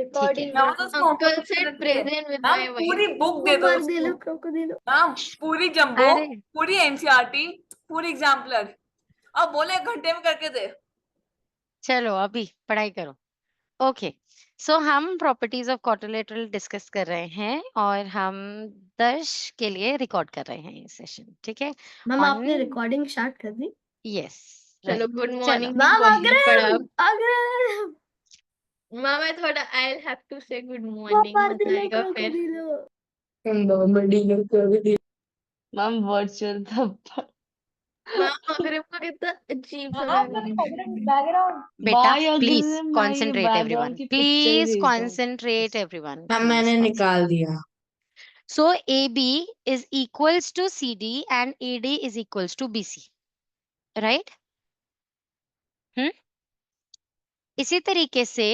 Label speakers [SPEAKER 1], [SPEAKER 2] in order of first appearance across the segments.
[SPEAKER 1] recording.
[SPEAKER 2] मैं तो उसको
[SPEAKER 1] Uncle
[SPEAKER 2] homework
[SPEAKER 1] said
[SPEAKER 2] करके देती है।
[SPEAKER 1] present with
[SPEAKER 2] हम
[SPEAKER 1] my wife.
[SPEAKER 2] पूरी बुक दे दो
[SPEAKER 3] होमवर्क दे लो,
[SPEAKER 2] उसको।
[SPEAKER 3] को दे लो।
[SPEAKER 2] हम पूरी जंबो,
[SPEAKER 4] अरे
[SPEAKER 2] पूरी एनसीईआरटी, पूरी एग्जाम्पलर, अब बोले 1 घंटे में करके दे।
[SPEAKER 4] चलो अभी पढ़ाई करो। ओके, सो हम प्रॉपर्टीज ऑफ क्वाड्रिलेटरल डिस्कस कर रहे हैं और हम दर्श के लिए रिकॉर्ड कर रहे हैं ये सेशन, ठीक है?
[SPEAKER 3] मैम
[SPEAKER 4] ऑन
[SPEAKER 3] आपने रिकॉर्डिंग स्टार्ट कर दी?
[SPEAKER 4] यस,
[SPEAKER 1] चलो
[SPEAKER 4] राइट।
[SPEAKER 1] good
[SPEAKER 4] चलो
[SPEAKER 1] morning.
[SPEAKER 3] मैम
[SPEAKER 1] पढ़ा।
[SPEAKER 3] अग्रम
[SPEAKER 1] Mom, I thought I'll have to say good
[SPEAKER 3] वो
[SPEAKER 1] morning.
[SPEAKER 3] पर
[SPEAKER 1] मजा
[SPEAKER 3] दिलो,
[SPEAKER 1] आएगा
[SPEAKER 3] को
[SPEAKER 1] फिर।
[SPEAKER 3] दिलो।
[SPEAKER 5] मैम वर्चुअल थप्पड़।
[SPEAKER 1] माम अग्रिम का कितना अजीब सा
[SPEAKER 2] हाँ,
[SPEAKER 1] बैकग्राउंड।
[SPEAKER 2] बैकग्राउंड।
[SPEAKER 4] बेटा
[SPEAKER 5] भाई
[SPEAKER 4] प्लीज
[SPEAKER 5] अग्रिम भाई
[SPEAKER 4] कॉन्सेंट्रेट
[SPEAKER 5] बैकग्राउंड
[SPEAKER 4] एवरीवन,
[SPEAKER 5] की पिक्चर
[SPEAKER 4] प्लीज
[SPEAKER 5] भेज दो।
[SPEAKER 4] कॉन्सेंट्रेट एवरीवन,
[SPEAKER 3] मैम मैंने निकाल दिया।
[SPEAKER 4] So AB is equals to CD and AD is equals to BC, right? इसी तरीके से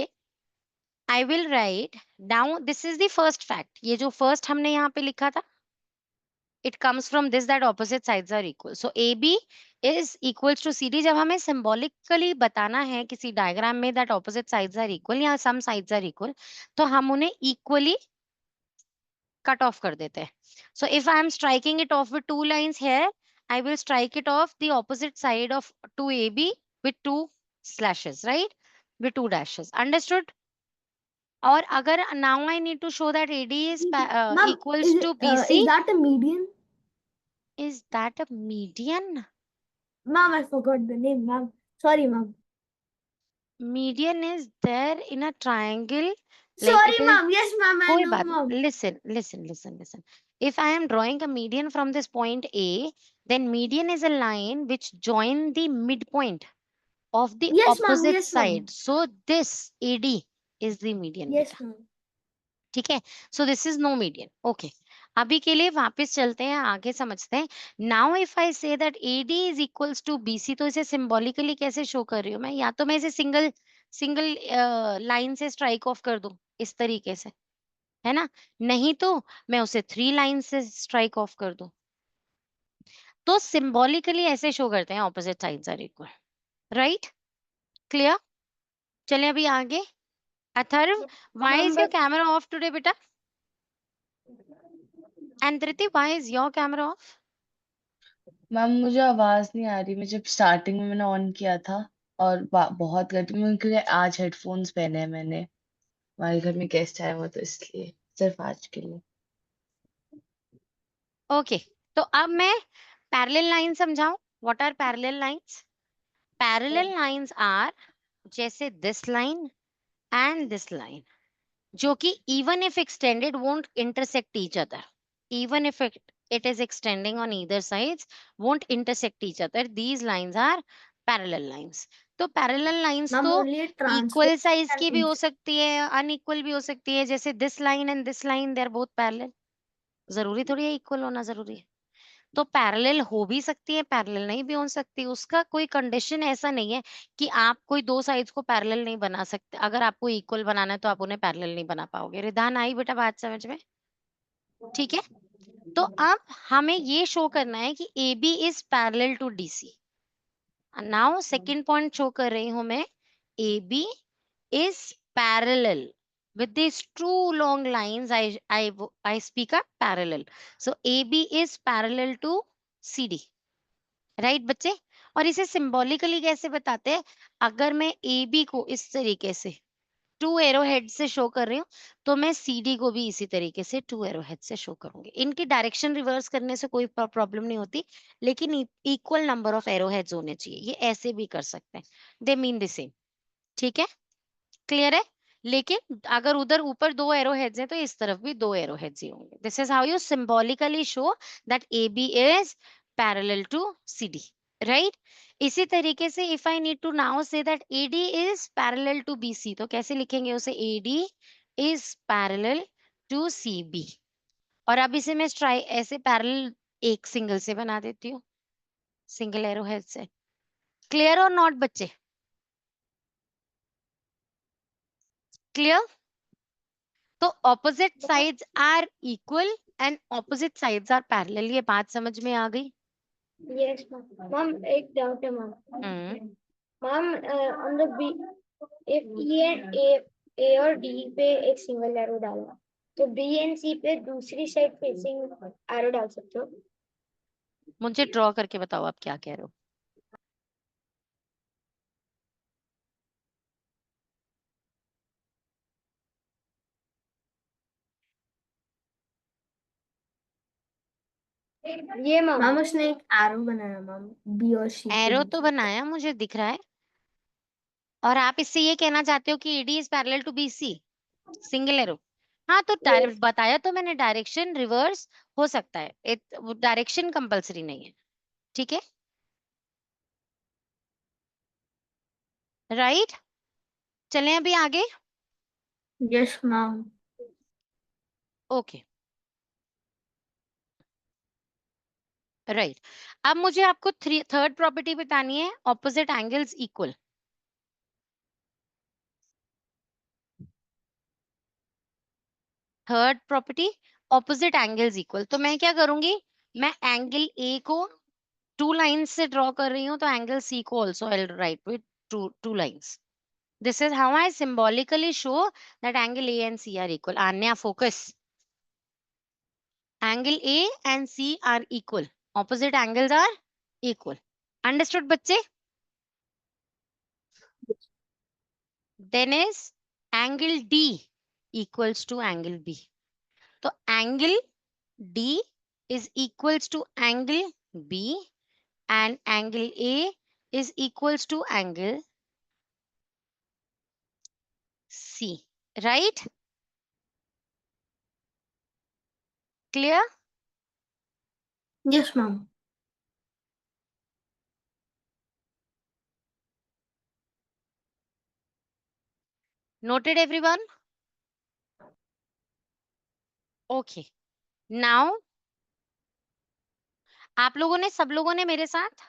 [SPEAKER 4] I will write down, this is the first fact. ये जो first हमने यहाँ पे लिखा था, it comes from this that opposite sides are equal. So AB is equals to CD. जब हमें symbolically बताना है किसी diagram में that opposite sides are equal या some sides are equal, तो हम उन्हें equally cut off कर देते हैं. So if I am striking it off with 2 lines here, I will strike it off the opposite side of 2AB with 2 slashes, right? With 2 dashes. Understood? और अगर now I need to show that AD is
[SPEAKER 3] Ma'am,
[SPEAKER 4] equals to
[SPEAKER 3] is
[SPEAKER 4] BC.
[SPEAKER 3] that a median?
[SPEAKER 4] Is that a median?
[SPEAKER 3] Ma'am, I forgot the name, ma'am. Sorry, ma'am.
[SPEAKER 4] Median is there in a triangle.
[SPEAKER 3] Sorry,
[SPEAKER 4] it is-
[SPEAKER 3] ma'am. Yes, ma'am. I
[SPEAKER 4] कोई
[SPEAKER 3] know,
[SPEAKER 4] बात
[SPEAKER 3] ma'am.
[SPEAKER 4] listen. If I am drawing a median from this point A, then median is a line which join the midpoint of the
[SPEAKER 3] Yes, ma'am.
[SPEAKER 4] opposite
[SPEAKER 3] Yes, ma'am.
[SPEAKER 4] side. So this AD is the median.
[SPEAKER 3] Yes,
[SPEAKER 4] बेटा,
[SPEAKER 3] ma'am.
[SPEAKER 4] ठीक है? So this is no median. Okay. अभी के लिए वापस चलते हैं, आगे समझते हैं. Now if I say that AD is equals to BC, तो इसे सिंबॉलिकली कैसे शो कर रही हूँ मैं? या तो मैं इसे सिंगल लाइन से स्ट्राइक ऑफ कर दूं इस तरीके से, है ना? नहीं तो मैं उसे 3 लाइन से स्ट्राइक ऑफ कर दूं. तो सिंबॉलिकली ऐसे शो करते हैं opposite sides are equal, right? Clear? चलिए अभी आगे. Atharva, why is your camera off today बेटा? And Dhriti, why is your camera off?
[SPEAKER 5] Ma'am मुझे आवाज नहीं आ रही, मैं जब स्टार्टिंग में मैंने ऑन किया था और बहुत गर्मी में, क्योंकि आज हेडफोन्स पहने हैं मैंने, हमारे घर में गेस्ट आए हुए तो इसलिए, सिर्फ आज के लिए।
[SPEAKER 4] ओके, तो अब मैं पैरेलल लाइन समझाऊं. What are parallel lines? Parallel lines are जैसे this line and this line, जो कि even if extended won't intersect each other. Even if it is extending on either sides, won't intersect each other. These lines are parallel lines. तो parallel lines
[SPEAKER 3] Ma'am,
[SPEAKER 4] तो
[SPEAKER 3] only
[SPEAKER 4] equal
[SPEAKER 3] translation
[SPEAKER 4] size
[SPEAKER 3] and
[SPEAKER 4] की भी हो सकती है, unequal भी हो सकती है. जैसे this line and this line, they are both parallel. जरूरी थोड़ी है equal होना जरूरी है. तो पैरेलल हो भी सकती है, पैरेलल नहीं भी हो सकती. उसका कोई कंडीशन ऐसा नहीं है कि आप कोई 2 साइड्स को पैरेलल नहीं बना सकते. अगर आपको इक्वल बनाना है तो आप उन्हें पैरेलल नहीं बना पाओगे. रिधान आई बेटा बात समझ में? ठीक है. तो अब हमें ये शो करना है कि AB is parallel to DC. Now second point show कर रही हूं मैं. AB is parallel with these two long lines. I speak a parallel. So AB is parallel to CD. Right बच्चे? और इसे सिंबॉलिकली कैसे बताते हैं? अगर मैं AB को इस तरीके से 2 एरो हेड से शो कर रही हूँ, तो मैं CD को भी इसी तरीके से 2 एरो हेड से शो करूंगी. इनकी डायरेक्शन रिवर्स करने से कोई प्रॉब्लम नहीं होती, लेकिन equal number of arrow heads होने चाहिए. ये ऐसे भी कर सकते हैं, दे मीन द सेम. ठीक है, क्लियर है? लेकिन अगर उधर ऊपर 2 एरो हेड्स हैं तो इस तरफ भी 2 एरो हेड्स ही होंगे. This is how you symbolically show that AB is parallel to CD, right? इसी तरीके से if I need to now say that AD is parallel to BC, तो कैसे लिखेंगे उसे? AD is parallel to CB. और अब इसे मैं ऐसे पैरेलल एक सिंगल से बना देती हूँ, सिंगल एरो हेड से. क्लियर और नॉट बच्चे? क्लियर? तो opposite sides are equal and opposite sides are parallel. ये बात समझ में आ गई?
[SPEAKER 1] Yes, ma'am. Ma'am, एक doubt है ma'am. Ma'am, on the B, if E and A ए और डी पे एक सिंगल एरो डाला, तो बी एंड सी पे दूसरी साइड फेसिंग एरो डाल सकते हो।
[SPEAKER 4] मुझे ड्रॉ करके बताओ आप क्या कह रहे हो।
[SPEAKER 1] ये मैम
[SPEAKER 3] मैम उसने एक एरो बनाया मैम, बी और सी के
[SPEAKER 4] एरो
[SPEAKER 3] बीच
[SPEAKER 4] तो
[SPEAKER 3] में।
[SPEAKER 4] बनाया, मुझे दिख रहा है। और आप इससे ये कहना चाहते हो कि AD is parallel to BC, single arrow. हाँ तो बताया तो मैंने, डायरेक्शन रिवर्स हो सकता है, डायरेक्शन कंपलसरी नहीं है, ठीक है, राइट। चलें अभी आगे।
[SPEAKER 3] Yes ma'am.
[SPEAKER 4] Okay, right. अब मुझे आपको थर्ड प्रॉपर्टी बतानी है, opposite angles equal. Third property, opposite angles equal. तो मैं क्या करूंगी, मैं एंगल ए को टू लाइन्स से ड्रॉ कर रही हूँ, तो एंगल सी को also I right with two lines. This is how I symbolically show that angle A and C are equal. Anya, focus. Angle A and C are equal. Opposite angles are equal. Understood, बच्चे? Then is angle D equals to angle B. तो angle D is equals to angle B and angle A is equals to angle C. Right? Clear?
[SPEAKER 3] Yes ma'am.
[SPEAKER 4] Noted, everyone? Okay. Now आप लोगों ने, सब लोगों ने मेरे साथ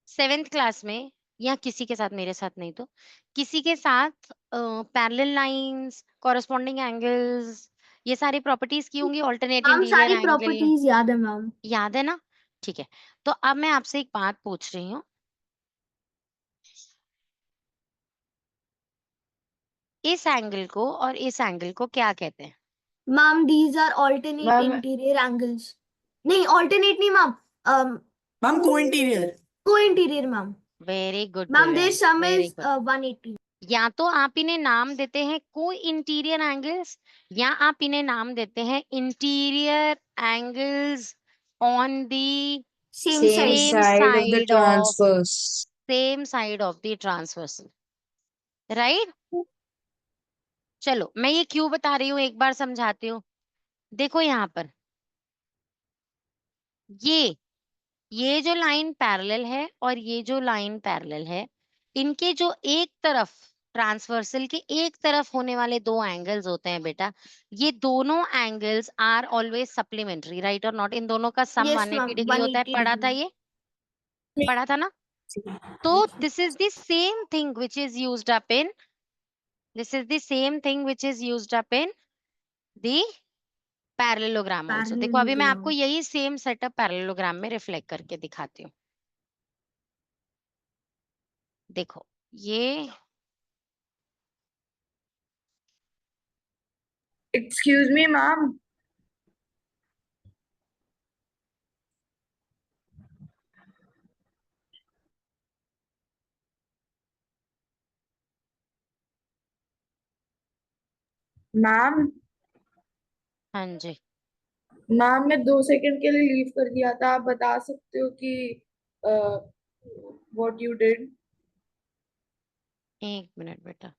[SPEAKER 4] 7th class में, या किसी के साथ, मेरे साथ नहीं तो किसी के साथ पैरेलल लाइंस, कॉरेस्पॉन्डिंग एंगल्स, ये सारी प्रॉपर्टीज की होंगी, ऑल्टरनेट
[SPEAKER 3] मैम
[SPEAKER 4] इंटीरियर
[SPEAKER 3] सारी
[SPEAKER 4] एंगल,
[SPEAKER 3] प्रॉपर्टीज याद है मैम।
[SPEAKER 4] याद है ना? ठीक है, तो अब मैं आपसे एक बात पूछ रही हूँ, इस एंगल को और इस एंगल को क्या कहते हैं?
[SPEAKER 3] Ma'am these are alternate
[SPEAKER 5] ma'am
[SPEAKER 3] interior angles. नहीं ऑल्टरनेट नहीं मैम,
[SPEAKER 6] मैम को इंटीरियर।
[SPEAKER 3] को interior ma'am.
[SPEAKER 4] Very good
[SPEAKER 3] ma'am there
[SPEAKER 4] good,
[SPEAKER 3] sum
[SPEAKER 4] very
[SPEAKER 3] is
[SPEAKER 4] good.
[SPEAKER 3] 180।
[SPEAKER 4] या तो आप इन्हें नाम देते हैं को इंटीरियर एंगल्स, या आप इन्हें नाम देते हैं interior angles on the
[SPEAKER 3] same
[SPEAKER 6] Same
[SPEAKER 3] side.
[SPEAKER 4] Same
[SPEAKER 6] side of the
[SPEAKER 4] side of
[SPEAKER 6] transverse.
[SPEAKER 4] The transversal, right. चलो मैं ये क्यों बता रही हूँ, एक बार समझाती हूँ। देखो यहाँ पर ये जो लाइन पैरेलल है और ये जो लाइन पैरेलल है, इनके जो एक तरफ, ट्रांसवर्सल के एक तरफ होने वाले दो एंगल्स होते हैं बेटा, ये दोनों angles are always supplementary, right और नॉट? इन दोनों का सम
[SPEAKER 3] यस मैम
[SPEAKER 4] 180 डिग्री होता है,
[SPEAKER 3] 180
[SPEAKER 4] पढ़ा था
[SPEAKER 3] डिग्री।
[SPEAKER 4] ये, पढ़ा था ना? तो this is the same thing which is used up in, this is the same thing which is used up in the parallelogram also. देखो अभी मैं आपको
[SPEAKER 3] पैरेललोग्राम।
[SPEAKER 4] यही सेम सेटअप पैरेललोग्राम में रिफ्लेक्ट करके दिखाती हूँ। देखो ये,
[SPEAKER 6] Excuse me, ma'am. मैम
[SPEAKER 4] हाँ जी,
[SPEAKER 6] मैम मैं 2 सेकंड के लिए लीव कर दिया था, आप बता सकते हो कि व्हाट यू डिड।
[SPEAKER 4] एक मिनट बेटा।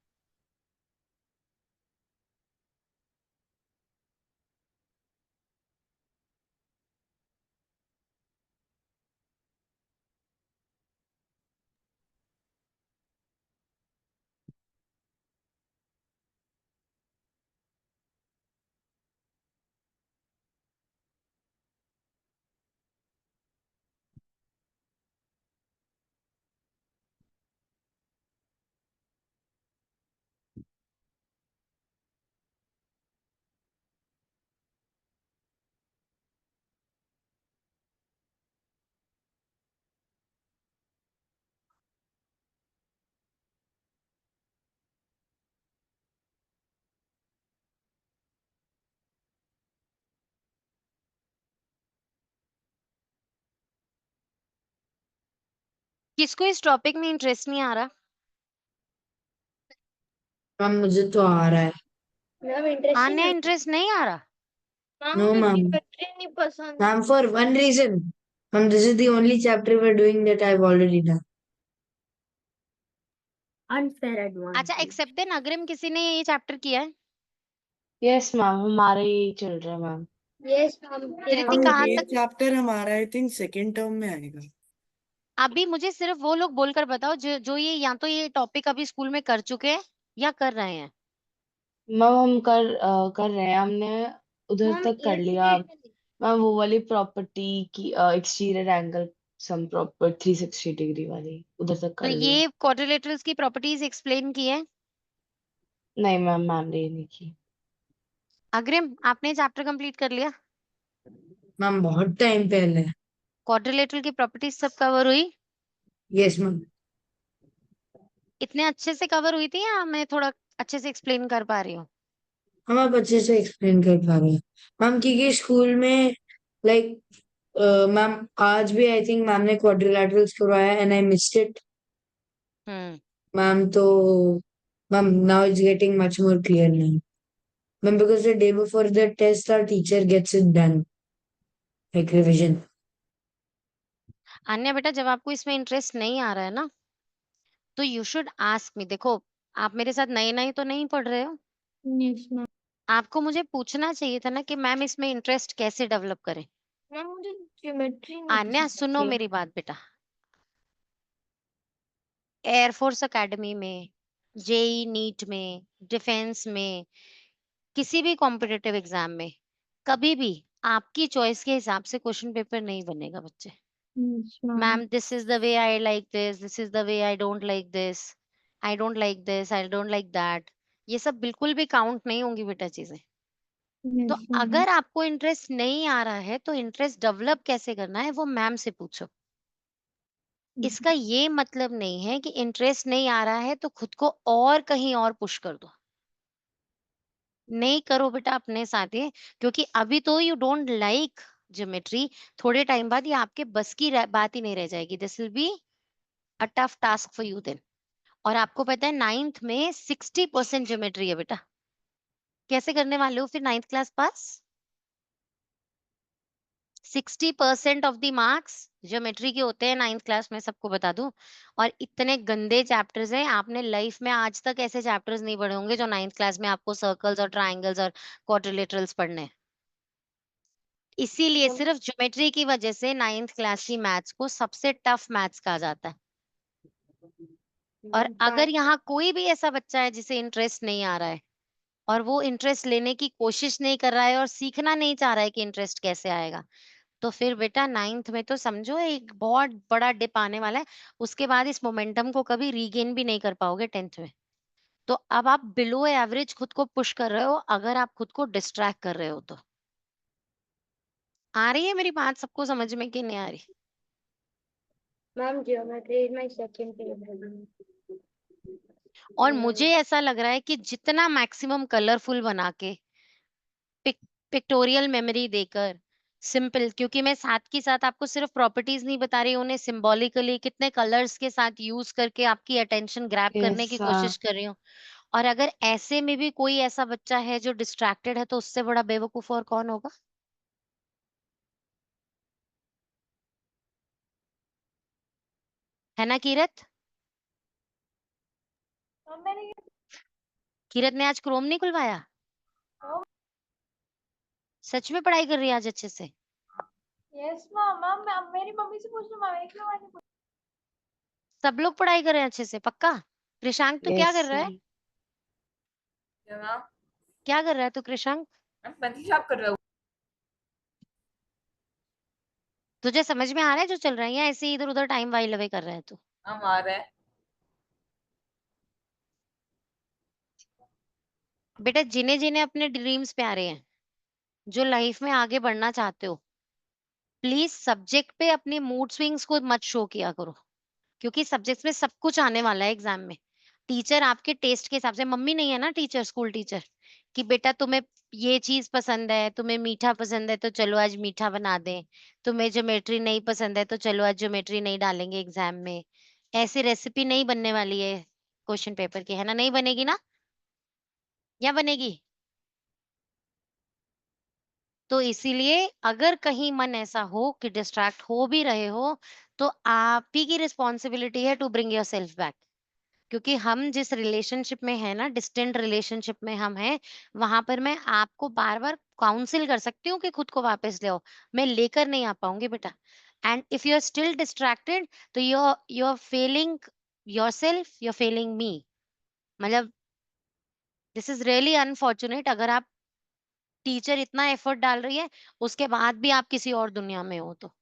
[SPEAKER 4] किसको इस टॉपिक में इंटरेस्ट नहीं आ रहा?
[SPEAKER 7] मैम मुझे तो आ रहा है।
[SPEAKER 1] मैम इंटरेस्ट
[SPEAKER 4] आने इंटरेस्ट नहीं आ रहा?
[SPEAKER 1] मैम
[SPEAKER 7] No,
[SPEAKER 1] मुझे
[SPEAKER 7] ma'am.
[SPEAKER 1] ज्योमेट्री नहीं पसंद।
[SPEAKER 7] Ma'am, for one reason. Ma'am, this is the only chapter we're doing that I've already done.
[SPEAKER 3] Unfair
[SPEAKER 4] अच्छा,
[SPEAKER 3] advantage.
[SPEAKER 4] एक्सेप्ट देन अग्रिम किसी ने ये चैप्टर किया है?
[SPEAKER 5] यस मैम, हमारा यही चल रहा है मैम।
[SPEAKER 1] यस मैम
[SPEAKER 4] कृति कहाँ
[SPEAKER 8] ये
[SPEAKER 4] तक?
[SPEAKER 8] चैप्टर हमारा आई थिंक सेकेंड टर्म में आएगा।
[SPEAKER 4] अभी मुझे सिर्फ वो लोग बोलकर बताओ जो जो ये या तो ये टॉपिक अभी स्कूल में कर चुके हैं या कर रहे हैं।
[SPEAKER 5] मैम हम कर रहे हैं, हमने उधर
[SPEAKER 1] मैम
[SPEAKER 5] तक कर लिया। मैम वो वाली प्रॉपर्टी की exterior angle sum proper 360 degree वाली उधर तक
[SPEAKER 4] तो
[SPEAKER 5] कर लिया।
[SPEAKER 4] ये क्वाड्रिलेटरल्स की प्रॉपर्टीज एक्सप्लेन की है?
[SPEAKER 5] नहीं मैम ने ये नहीं की।
[SPEAKER 4] अग्रिम आपने चैप्टर कंप्लीट कर लिया?
[SPEAKER 7] मैम बहुत टाइम पहले।
[SPEAKER 4] क्वाड्रिलेटरल की प्रॉपर्टीज सब कवर हुई?
[SPEAKER 7] Yes ma'am.
[SPEAKER 4] इतने अच्छे से कवर हुई थी या मैं थोड़ा अच्छे से एक्सप्लेन कर पा रही हूँ?
[SPEAKER 7] हम आप अच्छे से एक्सप्लेन कर पा रहे हैं मैम, क्योंकि स्कूल में लाइक मैम आज भी आई थिंक मैम ने क्वाड्रिलैटरल्स करवाया and I missed it
[SPEAKER 4] hmm
[SPEAKER 7] ma'am. तो ma'am now it's getting much more clear now ma'am, because the day before the test our teacher gets it done like revision.
[SPEAKER 4] अन्य बेटा, जब आपको इसमें interest नहीं आ रहा है ना, तो यू शुड आस्क मी। देखो, आप मेरे साथ नए नए तो नहीं पढ़ रहे हो।
[SPEAKER 1] Yes ma'am.
[SPEAKER 4] आपको मुझे पूछना चाहिए था ना कि मैम इसमें इंटरेस्ट कैसे डेवलप करें।
[SPEAKER 1] मैम मुझे ज्योमेट्री नहीं
[SPEAKER 4] आन्या
[SPEAKER 1] पसंद
[SPEAKER 4] सुनो
[SPEAKER 1] थी।
[SPEAKER 4] मेरी बात बेटा, एयरफोर्स एकेडमी में, जेई नीट में, डिफेंस में, किसी भी कॉम्पिटिटिव एग्जाम में कभी भी आपकी चॉइस के हिसाब से क्वेश्चन पेपर नहीं बनेगा बच्चे।
[SPEAKER 1] Yes ma'am.
[SPEAKER 4] Ma'am this is the way I like this is the way I don't like this, I don't like this, I don't like that, ये सब बिल्कुल भी काउंट नहीं होंगी बेटा चीजें। तो
[SPEAKER 1] यस मैम।
[SPEAKER 4] अगर आपको इंटरेस्ट नहीं आ रहा है तो इंटरेस्ट डेवलप कैसे करना है वो मैम से पूछो। इसका ये मतलब नहीं है कि इंटरेस्ट नहीं आ रहा है तो खुद को और कहीं और पुश कर दो। नहीं करो बेटा अपने साथ ये, क्योंकि अभी तो यू डोंट लाइक ज्योमेट्री, थोड़े टाइम बाद ये आपके बस की बात ही नहीं रह जाएगी। This will be a tough task for you then. और आपको पता है 9th में 60% ज्योमेट्री है बेटा। कैसे करने वाले हो फिर 9th class pass? 60% of the marks geometry के होते हैं 9th क्लास में, सबको बता दूं। और इतने गंदे चैप्टर्स हैं, आपने लाइफ में आज तक ऐसे चैप्टर्स नहीं पढ़े होंगे जो 9th क्लास में आपको सर्कल्स और ट्राइंगल्स और क्वाड्रिलेटरल्स पढ़ने हैं। इसीलिए सिर्फ ज्योमेट्री की वजह से 9th क्लास की मैथ्स को सबसे टफ मैथ्स कहा जाता है। और अगर यहाँ कोई भी ऐसा बच्चा है जिसे इंटरेस्ट नहीं आ रहा है और वो इंटरेस्ट लेने की कोशिश नहीं कर रहा है और सीखना नहीं चाह रहा है कि इंटरेस्ट कैसे आएगा, तो फिर बेटा 9th में तो समझो एक बहुत बड़ा डिप आने वाला है। उसके बाद इस मोमेंटम को कभी रीगेन भी नहीं कर पाओगे 10th में। तो अब आप बिलो एवरेज खुद को पुश कर रहे हो अगर आप खुद को डिस्ट्रैक्ट कर रहे हो तो। आ रही है मेरी बात सबको समझ में कि नहीं आ रही?
[SPEAKER 1] Ma'am geometry is my second favourite.
[SPEAKER 4] और मुझे ऐसा लग रहा है कि जितना मैक्सिमम कलरफुल बना के, पिक्टोरियल मेमोरी देकर, सिंपल, क्योंकि मैं साथ के साथ आपको सिर्फ प्रॉपर्टीज नहीं बता रही हूँ, उन्हें सिंबॉलिकली कितने कलर्स के साथ यूज करके आपकी अटेंशन ग्रैब करने की
[SPEAKER 5] यस
[SPEAKER 4] कोशिश कर रही हूँ। और अगर ऐसे में भी कोई ऐसा बच्चा है जो डिस्ट्रैक्टेड है तो उससे बड़ा बेवकूफ और कौन होगा? है ना कीरत? कीरत ने आज क्रोम नहीं खुलवाया? सच में पढ़ाई कर रही है आज अच्छे से?
[SPEAKER 6] यस मैम मेरी मम्मी से पूछ लो मैम, एक मिनट।
[SPEAKER 4] सब लोग पढ़ाई कर रहे हैं अच्छे से पक्का? कृषांक तू क्या कर रहा है?
[SPEAKER 2] क्या मैम?
[SPEAKER 4] क्या कर रहा है तू कृषांक?
[SPEAKER 2] मैं पेंसिल शार्प कर रहा हूँ।
[SPEAKER 4] तुझे समझ में आ रहा है जो चल रहा है या ऐसे ही इधर उधर टाइम वाइल अवे कर रहा है तू?
[SPEAKER 2] हम आ रहे हैं।
[SPEAKER 4] बेटा जिन्हें जिन्हें अपने ड्रीम्स प्यारे हैं, जो लाइफ में आगे बढ़ना चाहते हो, प्लीज सब्जेक्ट पे अपने मूड स्विंग्स को मत शो किया करो, क्योंकि सब्जेक्ट्स में सब कुछ आने वाला है एग्जाम में। टीचर आपके टेस्ट के हिसाब से, मम्मी नहीं है ना टीचर, स्कूल टीचर, कि बेटा तुम्हें ये चीज पसंद है, तुम्हें मीठा पसंद है तो चलो आज मीठा बना दें, तुम्हें ज्योमेट्री नहीं पसंद है तो चलो आज ज्योमेट्री नहीं डालेंगे एग्जाम में, ऐसी रेसिपी नहीं बनने वाली है क्वेश्चन पेपर की, है ना? नहीं बनेगी ना, या बनेगी? तो इसीलिए अगर कहीं मन ऐसा हो कि डिस्ट्रैक्ट हो भी रहे हो, तो आप ही की रिस्पॉन्सिबिलिटी है टू ब्रिंग योरसेल्फ बैक। क्योंकि हम जिस रिलेशनशिप में है ना, डिस्टेंट रिलेशनशिप में हम हैं, वहां पर मैं आपको बार बार काउंसिल कर सकती हूँ कि खुद को वापस ले आओ, मैं लेकर नहीं आ पाऊंगी बेटा। And if you are still distracted, तो you are failing yourself, you are failing me. मतलब दिस इज रियली अनफॉर्चुनेट। अगर आप टीचर इतना एफर्ट डाल रही है, उसके बाद भी आप किसी और दुनिया में हो, तो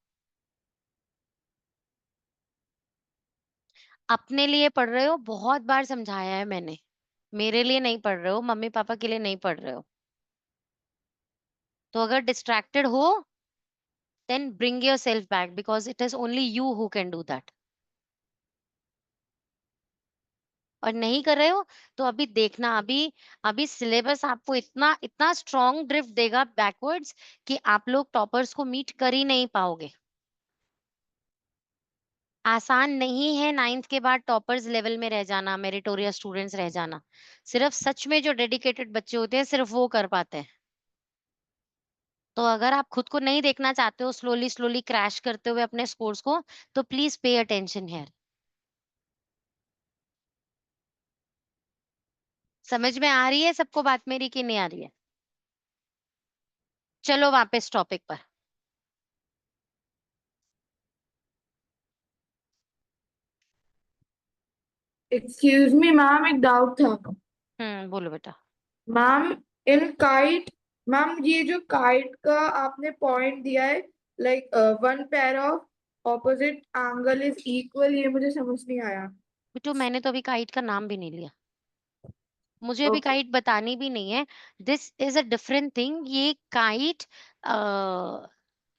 [SPEAKER 4] अपने लिए पढ़ रहे हो, बहुत बार समझाया है मैंने। मेरे लिए नहीं पढ़ रहे हो, मम्मी पापा के लिए नहीं पढ़ रहे हो। तो अगर डिस्ट्रैक्टेड हो, then bring yourself back, because it is only you who can do that. और नहीं कर रहे हो, तो अभी देखना, अभी सिलेबस आपको इतना इतना स्ट्रॉन्ग ड्रिफ्ट देगा बैकवर्ड्स कि आप लोग टॉपर्स को मीट कर ही नहीं पाओगे। आसान नहीं है 9th के बाद टॉपर्स लेवल में रह जाना, मेरिटोरियस स्टूडेंट्स रह जाना। सिर्फ सच में जो डेडिकेटेड बच्चे होते हैं, सिर्फ वो कर पाते हैं। तो अगर आप खुद को नहीं देखना चाहते हो स्लोली स्लोली क्रैश करते हुए अपने स्कोर्स को, तो प्लीज पे अटेंशन हियर। समझ में आ रही है सबको बात मेरी कि नहीं आ रही है? चलो वापस टॉपिक पर।
[SPEAKER 6] एक्सक्यूज मी मैम, एक डाउट था।
[SPEAKER 4] बोलो बेटा।
[SPEAKER 6] मैम इन काइट, मैम ये जो काइट का आपने पॉइंट दिया है, like one pair of opposite angle is equal, ये मुझे समझ नहीं आया।
[SPEAKER 4] बेटू मैंने तो अभी काइट का नाम भी नहीं लिया, मुझे अभी
[SPEAKER 6] ओके
[SPEAKER 4] काइट बतानी भी नहीं है। This is a different thing. ये काइट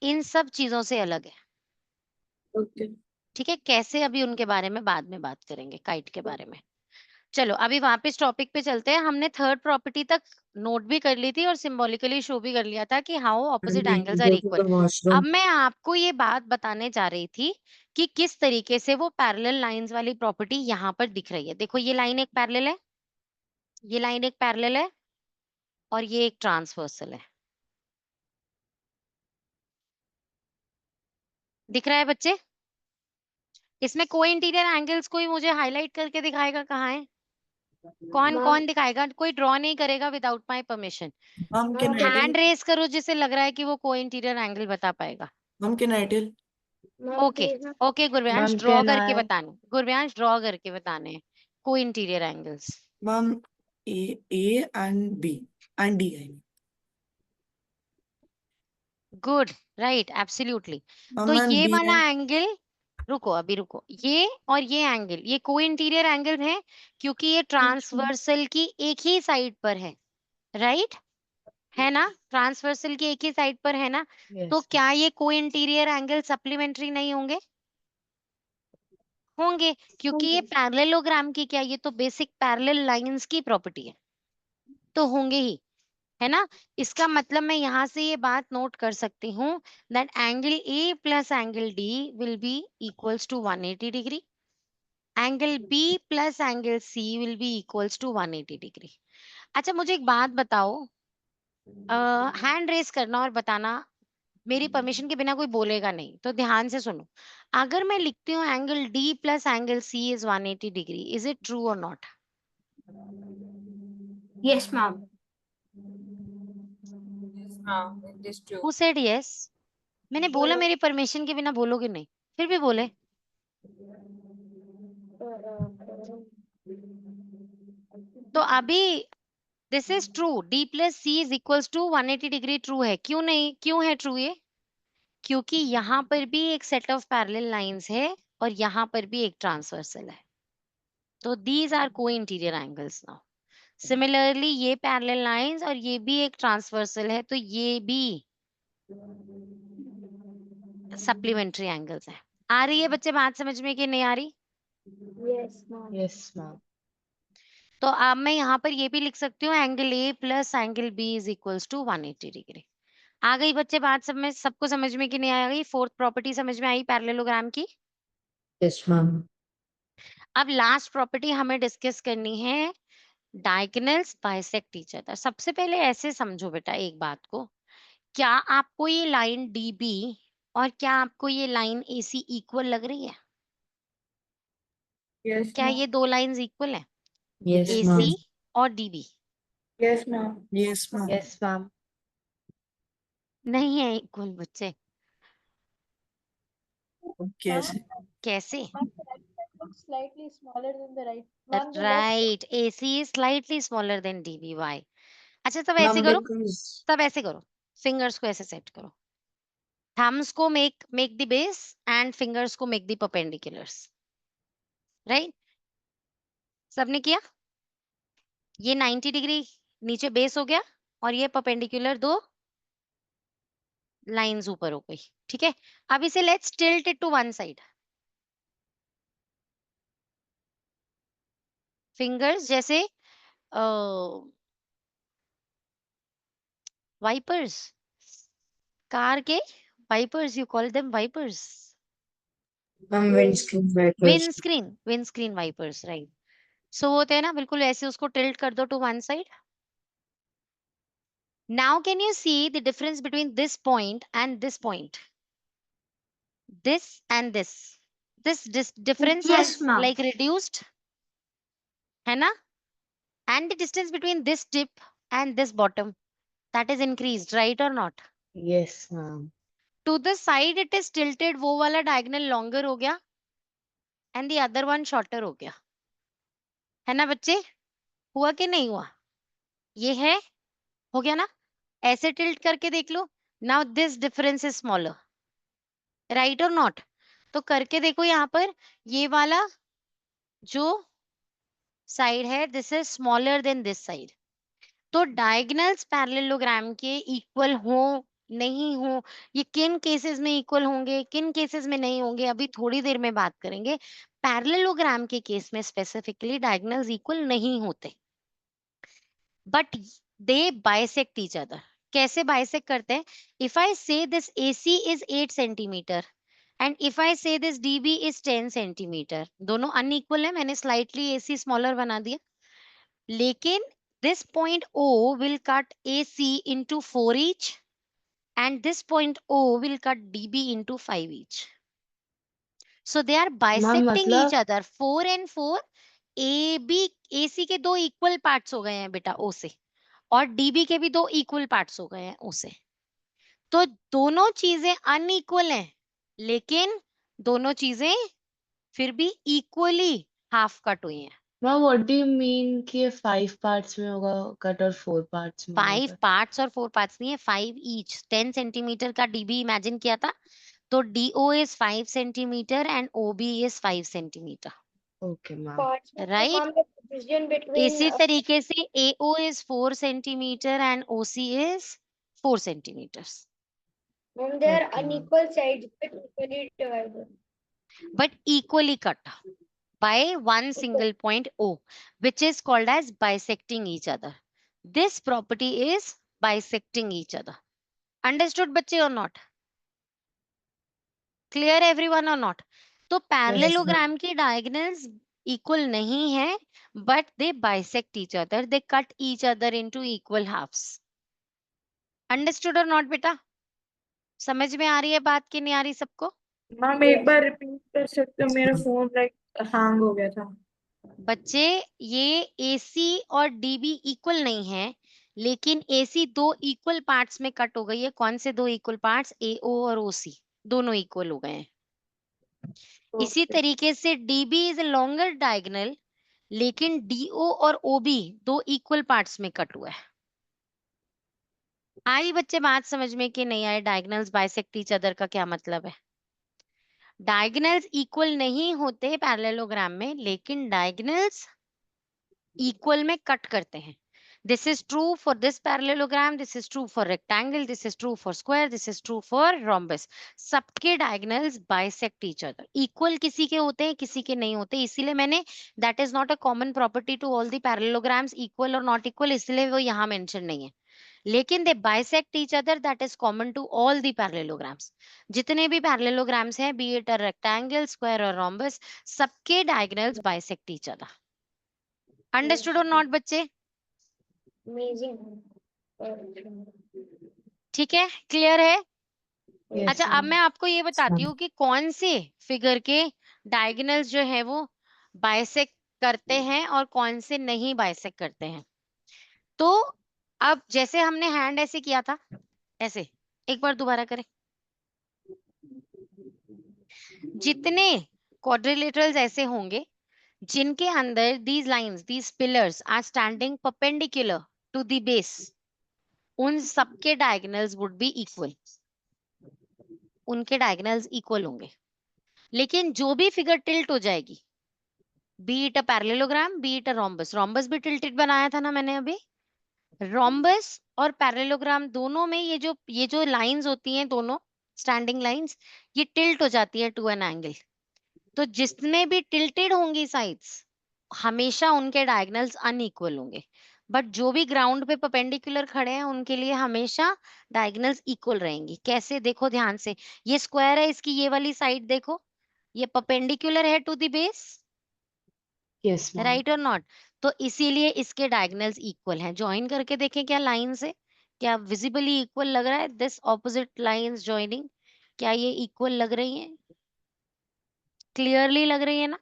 [SPEAKER 4] इन सब चीजों से अलग है।
[SPEAKER 6] ओके।
[SPEAKER 4] ठीक है, कैसे, अभी उनके बारे में बाद में बात करेंगे, काइट के बारे में। चलो अभी वापस टॉपिक पे चलते हैं। हमने थर्ड प्रॉपर्टी तक नोट भी कर ली थी और सिंबॉलिकली शो भी कर लिया था कि how opposite
[SPEAKER 7] aunty,
[SPEAKER 4] angles are
[SPEAKER 7] go to
[SPEAKER 4] equal.
[SPEAKER 7] the
[SPEAKER 4] अब
[SPEAKER 7] washroom.
[SPEAKER 4] मैं आपको ये बात बताने जा रही थी कि किस तरीके से वो पैरेलल लाइंस वाली प्रॉपर्टी यहाँ पर दिख रही है। देखो ये लाइन एक पैरेलल है, ये लाइन एक पैरेलल है, और ये एक ट्रांसवर्सल है। दिख रहा है बच्चे? इसमें कोई इंटीरियर एंगल्स कोई मुझे हाईलाइट करके दिखाएगा कहाँ है? कौन
[SPEAKER 1] मैम
[SPEAKER 4] कौन दिखाएगा? कोई ड्रॉ नहीं करेगा without my permission.
[SPEAKER 8] Mom, can I
[SPEAKER 4] hand
[SPEAKER 8] tell?
[SPEAKER 4] Race करो जिसे लग रहा है कि वो कोई इंटीरियर एंगल बता पाएगा।
[SPEAKER 8] Mom, can I tell?
[SPEAKER 1] Ma'am
[SPEAKER 4] okay
[SPEAKER 1] please ma'am.
[SPEAKER 4] Okay, Guravyansh
[SPEAKER 5] ma'am
[SPEAKER 4] draw
[SPEAKER 5] can
[SPEAKER 4] करके
[SPEAKER 5] आई?
[SPEAKER 4] बताने, गुरव्यांश ड्रॉ करके बताने कोई interior angles.
[SPEAKER 8] Mom, A and B and D. I mean.
[SPEAKER 4] Good, right, absolutely. तो
[SPEAKER 8] Mom and
[SPEAKER 4] ये
[SPEAKER 8] B
[SPEAKER 4] वाला
[SPEAKER 8] and
[SPEAKER 4] एंगल, रुको अभी रुको, ये और ये एंगल, ये कोई इंटीरियर एंगल है क्योंकि ये ट्रांसवर्सल की एक ही साइड पर है, राइट? है ना? ट्रांसवर्सल की एक ही साइड पर है ना? तो
[SPEAKER 5] यस।
[SPEAKER 4] क्या ये कोई इंटीरियर एंगल सप्लीमेंट्री नहीं होंगे? होंगे, क्योंकि ये पैरेललोग्राम की क्या, ये तो बेसिक पैरेलल लाइंस की प्रॉपर्टी है, तो होंगे ही, है ना? इसका मतलब मैं यहाँ से ये बात नोट कर सकती हूँ that angle A plus angle D will be equals to 180 degree, angle B plus angle C will be equals to 180 degree. अच्छा मुझे एक बात बताओ, हैंड रेस करना और बताना, मेरी परमिशन के बिना कोई बोलेगा नहीं, तो ध्यान से सुनो। अगर मैं लिखती हूँ angle D plus angle C is 180 degree, is it true और नॉट?
[SPEAKER 3] Yes, ma'am.
[SPEAKER 2] हाँ, it is true.
[SPEAKER 4] Who said yes? मैंने बोला मेरी परमिशन के बिना बोलोगे नहीं, फिर भी बोले। तो अभी this is true, D plus C is equals to 180 degree true है। क्यों नहीं, क्यों है ट्रू ये? क्योंकि यहाँ पर भी एक सेट ऑफ पैरेलल लाइंस है और यहाँ पर भी एक ट्रांसवर्सल है, तो दीज आर को इंटीरियर एंगल्स नाउ। सिमिलरली ये पैरेलल लाइंस और ये भी एक ट्रांसवर्सल है, तो ये भी सप्लीमेंट्री एंगल्स हैं। आ रही है बच्चे बात समझ में कि नहीं आ रही?
[SPEAKER 1] Yes ma'am.
[SPEAKER 5] Yes ma'am.
[SPEAKER 4] तो अब मैं यहाँ पर ये भी लिख सकती हूँ angle A plus angle B is equals to 180 degree. आ गई बच्चे बात सब में, सबको समझ में कि नहीं आ गई? फोर्थ प्रॉपर्टी समझ में आई पैरेललोग्राम की?
[SPEAKER 7] Yes, ma'am.
[SPEAKER 4] अब लास्ट प्रॉपर्टी हमें डिस्कस करनी है, डायगोनल्स बाइसेक्ट ईच अदर। सबसे पहले ऐसे समझो बेटा एक बात को, क्या आपको ये लाइन DB और क्या आपको ये लाइन AC इक्वल लग रही है?
[SPEAKER 6] यस
[SPEAKER 4] क्या
[SPEAKER 6] मैम,
[SPEAKER 4] ये दो लाइंस इक्वल है,
[SPEAKER 7] Yes,
[SPEAKER 4] AC
[SPEAKER 7] ma'am.
[SPEAKER 4] और DB?
[SPEAKER 6] Yes ma'am,
[SPEAKER 8] Yes, ma'am.
[SPEAKER 5] Yes ma'am.
[SPEAKER 4] नहीं है इक्वल बच्चे,
[SPEAKER 8] कैसे?
[SPEAKER 4] कैसे?
[SPEAKER 3] Slightly smaller than the right.
[SPEAKER 4] Right, AC is slightly smaller than DB। Why? अच्छा तब ऐसे
[SPEAKER 7] Ma'am,
[SPEAKER 4] करो,
[SPEAKER 7] because
[SPEAKER 4] तब ऐसे करो, फिंगर्स को ऐसे सेट करो, थम्स को make the base and fingers को मेक द परपेंडिकुलर्स, राइट? सबने किया? ये 90 डिग्री नीचे बेस हो गया और ये परपेंडिकुलर दो लाइंस ऊपर हो गई, ठीक है? अब इसे let's tilt it to one side. Fingers जैसे वाइपर्स, कार के wipers, you call them wipers,
[SPEAKER 7] ma'am, windscreen wipers.
[SPEAKER 4] Windscreen wipers, right? So वो होते हैं ना, बिल्कुल ऐसे उसको टिल्ट कर दो to one side. Now can you see the difference between this point and this point, this and this difference
[SPEAKER 3] Yes,
[SPEAKER 4] has
[SPEAKER 3] ma'am.
[SPEAKER 4] like reduced, है ना? And the distance between this tip and this bottom, that is increased, right or not?
[SPEAKER 5] Yes ma'am.
[SPEAKER 4] To the side it is tilted, वो वाला diagonal longer हो गया and the other one shorter हो गया, है ना बच्चे? हुआ कि नहीं हुआ? ये है, हो गया ना? ऐसे tilt करके देख लो, now this difference is smaller, right or not? तो करके देखो यहाँ पर, ये वाला जो साइड है this is smaller than this side. तो डायगोनल्स पैरेललोग्राम के इक्वल हो नहीं हो, ये किन केसेस में इक्वल होंगे, किन केसेस में नहीं होंगे, अभी थोड़ी देर में बात करेंगे। पैरेललोग्राम के केस में स्पेसिफिकली डायगोनल्स इक्वल नहीं होते, but they bisect each other. कैसे बाइसेक्ट करते हैं? इफ आई से this AC is 8 centimetre and if I से दिस DB इज 10 सेंटीमीटर, दोनों अनइक्वल है, मैंने स्लाइटली AC स्मॉलर बना दिया, लेकिन this point O will cut AC into 4 each and this point O will cut DB into 5 each. So they are bisecting each
[SPEAKER 5] मतलब
[SPEAKER 4] other, 4 and 4, AB AC के दो equal parts हो गए हैं बेटा O से, और DB के भी दो equal parts हो गए हैं O से। तो दोनों चीजें अनइक्वल हैं, लेकिन दोनों चीजें फिर भी इक्वली हाफ कट हुई हैं।
[SPEAKER 5] Ma'am what do you mean कि ये 5 पार्ट्स में होगा कट और 4 पार्ट्स में होगा
[SPEAKER 4] 5
[SPEAKER 5] कट?
[SPEAKER 4] पार्ट्स और 4 पार्ट्स नहीं है, 5 ईच। 10 सेंटीमीटर का DB इमेजिन किया था, तो DO is 5 centimetre and OB is 5 centimetre,
[SPEAKER 5] okay ma'am.
[SPEAKER 1] Parts में तो
[SPEAKER 4] right?
[SPEAKER 1] ma'am the precision between
[SPEAKER 4] इसी तरीके से AO is 4 centimetre and OC is 4 centimetres,
[SPEAKER 1] ma'am they are
[SPEAKER 5] okay ma'am.
[SPEAKER 1] unequal sides but equally divided.
[SPEAKER 4] but equally cut by one single point O, which is called as bisecting each other. This property is bisecting each other. Understood बच्चे or not? Clear everyone or not? तो
[SPEAKER 7] Yes, ma'am.
[SPEAKER 4] parallelogram की diagonals equal नहीं है, but they bisect each other, they cut each other into equal halves. Understood or not बेटा? समझ में आ रही है बात कि नहीं आ रही सबको?
[SPEAKER 6] मैम एक बार रिपीट कर सकते हो, मेरा फोन हैंग हो गया था।
[SPEAKER 4] बच्चे ये AC और DB इक्वल नहीं है, लेकिन AC दो इक्वल पार्ट्स में कट हो गई है। कौन से दो इक्वल पार्ट्स? AO और OC दोनों इक्वल हो गए हैं। इसी
[SPEAKER 6] ओके,
[SPEAKER 4] तरीके से DB is a longer diagonal, लेकिन DO और OB दो इक्वल पार्ट्स में कट हुआ है। आई बच्चे बात समझ में कि नहीं आए? डायगोनल्स बाइसेक्ट ईच अदर का क्या मतलब है? डायगोनल्स इक्वल नहीं होते पैरेललोग्राम में, लेकिन डायगोनल्स इक्वल में कट करते हैं। This is true for this parallelogram, this is true for rectangle, this is true for square, this is true for rhombus. सबके diagonals bisect each other. Equal किसी के होते हैं, किसी के नहीं होते, इसीलिए मैंने that is not a common property to all the parallelograms, equal और नॉट इक्वल, इसलिए वो यहाँ मेंशन नहीं है। लेकिन they bisect each other, that is common to all the parallelograms. जितने भी पैरेललोग्राम्स हैं, be it a rectangle, square और रोम्बस, सबके diagonals bisect each other. Understood और नॉट बच्चे?
[SPEAKER 1] अमेजिंग।
[SPEAKER 4] ठीक है, क्लियर है?
[SPEAKER 7] Yes,
[SPEAKER 4] अच्छा, अब
[SPEAKER 7] ma'am.
[SPEAKER 4] मैं आपको ये बताती
[SPEAKER 7] ma'am.
[SPEAKER 4] हूँ कि कौन से फिगर के डायगोनल्स जो है वो बाइसेक्ट करते हैं और कौन से नहीं बाइसेक्ट करते हैं। तो अब जैसे हमने हैंड ऐसे किया था, ऐसे एक बार दोबारा करें। जितने क्वाड्रिलेटरल्स ऐसे होंगे जिनके अंदर these lines, these pillars are standing perpendicular to the base, उन सबके डायगोनल्स वुड बी इक्वल, उनके डायगोनल्स इक्वल होंगे। लेकिन जो भी फिगर टिल्ट हो जाएगी, B it a parallelogram, B it a rhombus, rhombus भी टिल्टेड बनाया था ना मैंने अभी, रोम्बस और पैरेललोग्राम दोनों में ये जो लाइंस होती हैं, दोनों स्टैंडिंग लाइंस, ये टिल्ट हो जाती है टू एन एंगल। तो जिसमें भी टिल्टेड होंगी साइड्स, हमेशा उनके डायगोनल्स अनइक्वल होंगे। बट जो भी ग्राउंड पे परपेंडिकुलर खड़े हैं उनके लिए हमेशा डायगोनल्स इक्वल रहेंगी। कैसे, देखो ध्यान से, ये स्क्वायर है, इसकी ये वाली साइड देखो, ये परपेंडिकुलर है to the base,
[SPEAKER 5] Yes, ma'am.
[SPEAKER 4] Right और नॉट? तो इसीलिए इसके डायगोनल्स इक्वल हैं। ज्वाइन करके देखें क्या लाइन से, क्या विजिबली इक्वल लग रहा है? दिस ऑपोजिट लाइंस ज्वाइनिंग, क्या ये इक्वल लग रही हैं? क्लियरली लग रही है ना?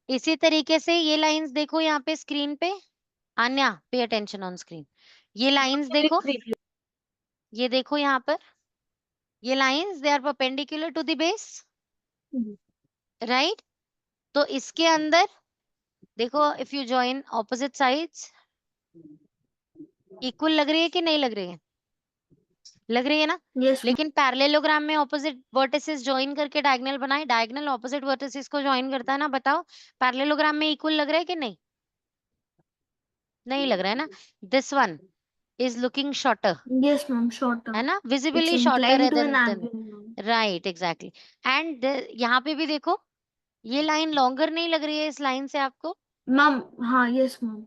[SPEAKER 4] इसी तरीके से ये लाइंस देखो यहाँ पे स्क्रीन पे, Anya pay attention on screen, ये लाइंस देखो, ये देखो यहाँ पर, ये lines they are perpendicular to the base, right? तो इसके अंदर देखो, if you join opposite sides, equal लग रही है कि नहीं लग रही है? लग रही है ना?
[SPEAKER 3] Yes, ma'am.
[SPEAKER 4] लेकिन पैरेललोग्राम में ऑपोजिट वर्टिसेस ज्वाइन करके डायगोनल बनाए, डायगोनल ऑपोजिट वर्टिसेस को ज्वाइन करता है ना, बताओ पैरेललोग्राम में इक्वल लग रहा है कि नहीं? नहीं लग रहा है ना? This one is looking shorter,
[SPEAKER 3] Yes, ma'am. Shorter.
[SPEAKER 4] है ना,
[SPEAKER 3] It's
[SPEAKER 4] विजिबली शॉर्टर है
[SPEAKER 3] inclined to an
[SPEAKER 4] then,
[SPEAKER 3] angle, ma'am.
[SPEAKER 4] Right, exactly. And यहाँ पे भी देखो, ये लाइन लॉन्गर नहीं लग रही है इस लाइन से आपको,
[SPEAKER 3] Ma'am, हाँ, yes, ma'am.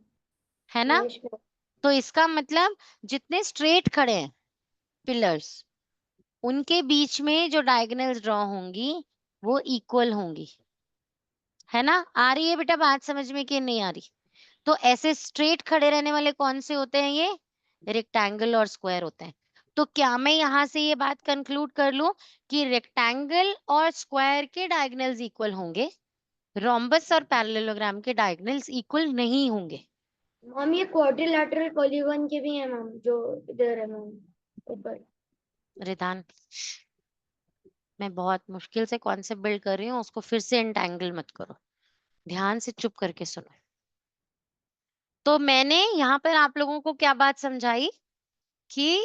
[SPEAKER 4] है ना?
[SPEAKER 1] Yes ma'am.
[SPEAKER 4] तो इसका मतलब जितने स्ट्रेट खड़े हैं पिलर्स, उनके बीच में जो डायगोनल्स ड्रॉ होंगी वो इक्वल होंगी, है ना? आ रही है बेटा बात समझ में कि नहीं आ रही? तो ऐसे स्ट्रेट खड़े रहने वाले कौन से होते हैं? ये रेक्टेंगल और स्क्वायर होते हैं। तो क्या मैं यहाँ से ये बात कंक्लूड कर लूं कि रेक्टेंगल और स्क्वायर के डायगोनल्स इक्वल होंगे, रोम्बस और पैरेललोग्राम के डायगोनल्स इक्वल नहीं होंगे?
[SPEAKER 1] मैम ये क्वाड्रिलैटरल पॉलीगॉन के भी हैं मैम, जो इधर है मैम ऊपर।
[SPEAKER 4] रिदान, मैं बहुत मुश्किल से कॉन्सेप्ट बिल्ड कर रही हूँ, उसको फिर से एंटेंगल मत करो, ध्यान से चुप करके सुनो। तो मैंने यहाँ पर आप लोगों को क्या बात समझाई कि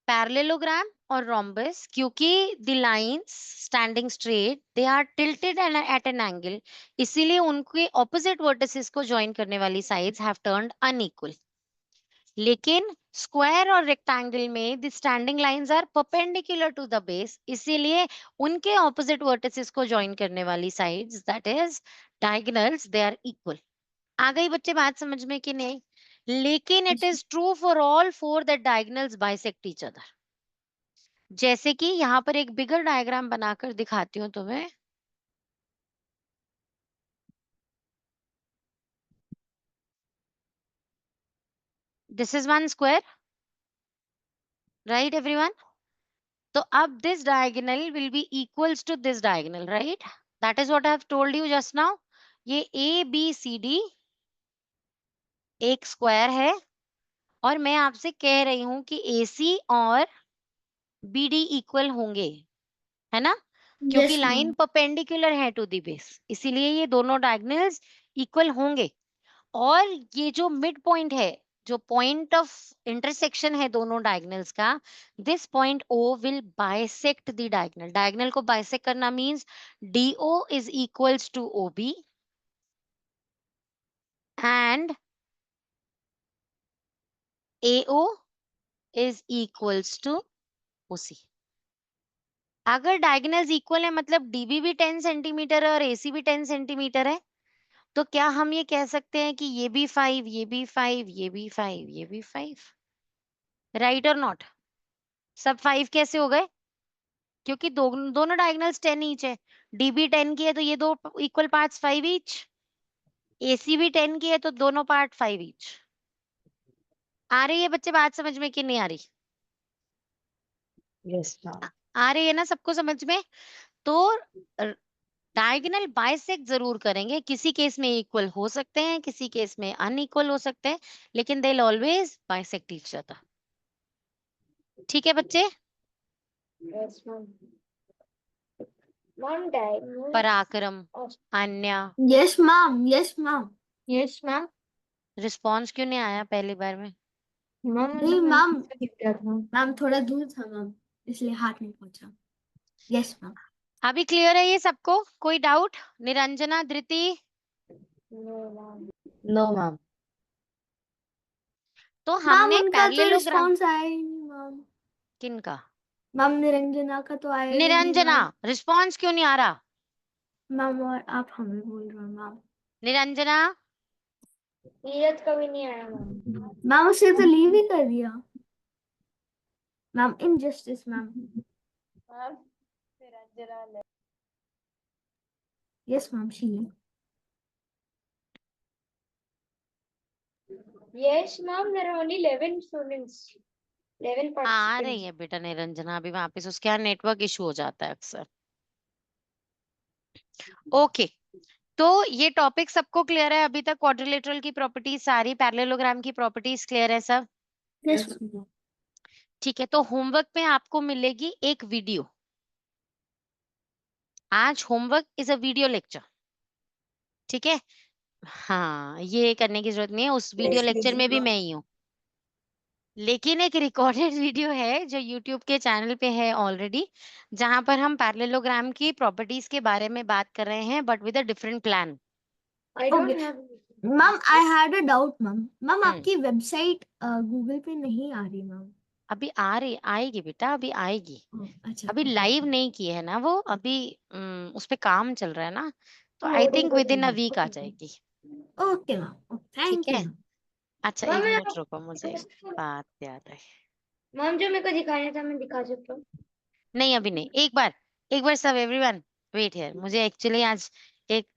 [SPEAKER 4] पैरेललोग्राम और रोम्बस, क्योंकि the lines standing straight they are tilted at an angle, इसीलिए उनके ऑपोजिट वर्टिसेस को ज्वाइन करने वाली साइड्स हैव टर्न्ड अनइक्वल। लेकिन स्क्वायर और रेक्टेंगल में the standing lines are perpendicular to the base, इसीलिए उनके ऑपोजिट वर्टिसेस को ज्वाइन करने वाली sides, that is diagonals, they are equal. आ गई बच्चे बात समझ में कि नहीं? लेकिन it is true for all four that diagonals bisect each other. जैसे कि यहाँ पर एक बिगर डायग्राम बनाकर दिखाती हूँ तुम्हें। This is one square, right everyone? तो अब this diagonal will be equals to this diagonal, right? That is what I have told you just now. ये ए बी सी डी एक स्क्वायर है, और मैं आपसे कह रही हूं कि AC और BD इक्वल होंगे, है ना? क्योंकि
[SPEAKER 3] Yes,
[SPEAKER 4] लाइन
[SPEAKER 3] ma'am.
[SPEAKER 4] परपेंडिकुलर है टू द बेस, इसीलिए ये दोनों डायगोनल्स इक्वल होंगे। और ये जो मिड पॉइंट है, जो पॉइंट ऑफ इंटरसेक्शन है दोनों डायगोनल्स का, this point O will bisect the diagonal. Diagonal को बाइसेक्ट करना means DO is equals to OB and AO is equals to OC। अगर डायगोनल्स इक्वल है मतलब DB भी 10 सेंटीमीटर है और AC भी 10 सेंटीमीटर है, तो क्या हम ये कह सकते हैं कि ये भी 5, ये भी 5, ये भी 5, ये भी 5? राइट और नॉट? सब 5 कैसे हो गए? क्योंकि दोनों डायगोनल्स 10 ईच है। डीबी 10 की है तो ये दो इक्वल पार्ट्स 5 ईच। एसी भी 10 की है तो दोनों पार्ट 5 ईच। आ रही है बच्चे बात समझ में कि नहीं आ रही?
[SPEAKER 5] Yes ma'am.
[SPEAKER 4] आ रही है ना सबको समझ में? तो डायगोनल बाइसेक्ट जरूर करेंगे। किसी केस में इक्वल हो सकते हैं, किसी केस में अनइक्वल हो सकते हैं, लेकिन they always bisect each other. ठीक है बच्चे?
[SPEAKER 1] Yes, ma'am. Ma'am, diagonal.
[SPEAKER 4] पराक्रम, अन्या,
[SPEAKER 3] Yes, ma'am. Yes, ma'am.
[SPEAKER 1] Yes, ma'am.
[SPEAKER 4] Response क्यों नहीं आया पहली बार में?
[SPEAKER 1] Ma'am,
[SPEAKER 3] नहीं
[SPEAKER 1] मुझे
[SPEAKER 3] मैम,
[SPEAKER 1] मैम दिख रहा था।
[SPEAKER 3] मैम थोड़ा दूर था मैम, इसलिए हाथ नहीं पहुंचा। Yes ma'am.
[SPEAKER 4] अभी क्लियर है ये सबको? कोई doubt? Niranjana, Dhriti?
[SPEAKER 1] No, ma'am.
[SPEAKER 5] No ma'am.
[SPEAKER 4] तो
[SPEAKER 3] मैम
[SPEAKER 4] हमने
[SPEAKER 3] उनका तो
[SPEAKER 4] पैरेललोग्राम
[SPEAKER 3] रिस्पॉन्स आया ही नहीं मैम।
[SPEAKER 4] किनका?
[SPEAKER 3] मैम निरंजना का तो आया ही नहीं
[SPEAKER 4] निरंजना,
[SPEAKER 3] मैम।
[SPEAKER 4] रिस्पॉन्स क्यों नहीं आ रहा?
[SPEAKER 3] मैम और आप हमें बोल रहे हो मैम।
[SPEAKER 4] निरंजना,
[SPEAKER 1] नीरज का भी नहीं आया मैम।
[SPEAKER 3] मैम उसे तो लीव ही कर दिया ma'am. Injustice ma'am.
[SPEAKER 1] Ma'am, Niranjana
[SPEAKER 3] yes ma'am she.
[SPEAKER 1] Yes, ma'am. There are only 11 students. 11
[SPEAKER 4] ah
[SPEAKER 1] participants.
[SPEAKER 4] रही है बेटा निरंजना अभी वापस, उसके यहाँ नेटवर्क इशू हो जाता है अक्सर। ओके, तो ये टॉपिक सबको क्लियर है अभी तक? क्वाड्रिलेटरल की प्रॉपर्टीज सारी, पैरेललोग्राम की प्रॉपर्टीज क्लियर है सब?
[SPEAKER 3] यस
[SPEAKER 4] ठीक है, तो होमवर्क में आपको मिलेगी एक वीडियो। आज homework is a video lecture, ठीक है? हाँ, ये करने की जरूरत नहीं है, उस वीडियो लेक्चर में भी मैं ही हूँ। लेकिन एक रिकॉर्डेड वीडियो है जो यूट्यूब के चैनल पे है ऑलरेडी, जहां पर हम पैरेललोग्राम की प्रॉपर्टीज के बारे में बात कर रहे हैं, but with a different plan.
[SPEAKER 1] I don't
[SPEAKER 3] Okay.
[SPEAKER 1] have.
[SPEAKER 3] Ma'am I had a doubt ma'am. Ma'am
[SPEAKER 4] hmm.
[SPEAKER 3] आपकी वेबसाइट गूगल पे नहीं आ रही मैम।
[SPEAKER 4] अभी आ रही, आएगी बेटा, अभी आएगी।
[SPEAKER 3] अच्छा
[SPEAKER 4] अभी
[SPEAKER 3] okay.
[SPEAKER 4] लाइव नहीं की है ना वो, अभी उस पे काम चल रहा है ना, तो I think within a week आ जाएगी।
[SPEAKER 3] ओके मैम,
[SPEAKER 4] ठीक
[SPEAKER 3] थैंक यू
[SPEAKER 4] है?
[SPEAKER 3] मैम।
[SPEAKER 4] अच्छा,
[SPEAKER 1] मैम,
[SPEAKER 4] एक
[SPEAKER 1] मैं
[SPEAKER 4] मिनट रुको, मुझे बात याद है।
[SPEAKER 1] मैम जो मेरे को दिखाना था मैं दिखा सकता हूँ।
[SPEAKER 4] नहीं अभी नहीं, एक बार सब एवरीवन वेट हियर। मुझे एक्चुअली आज एक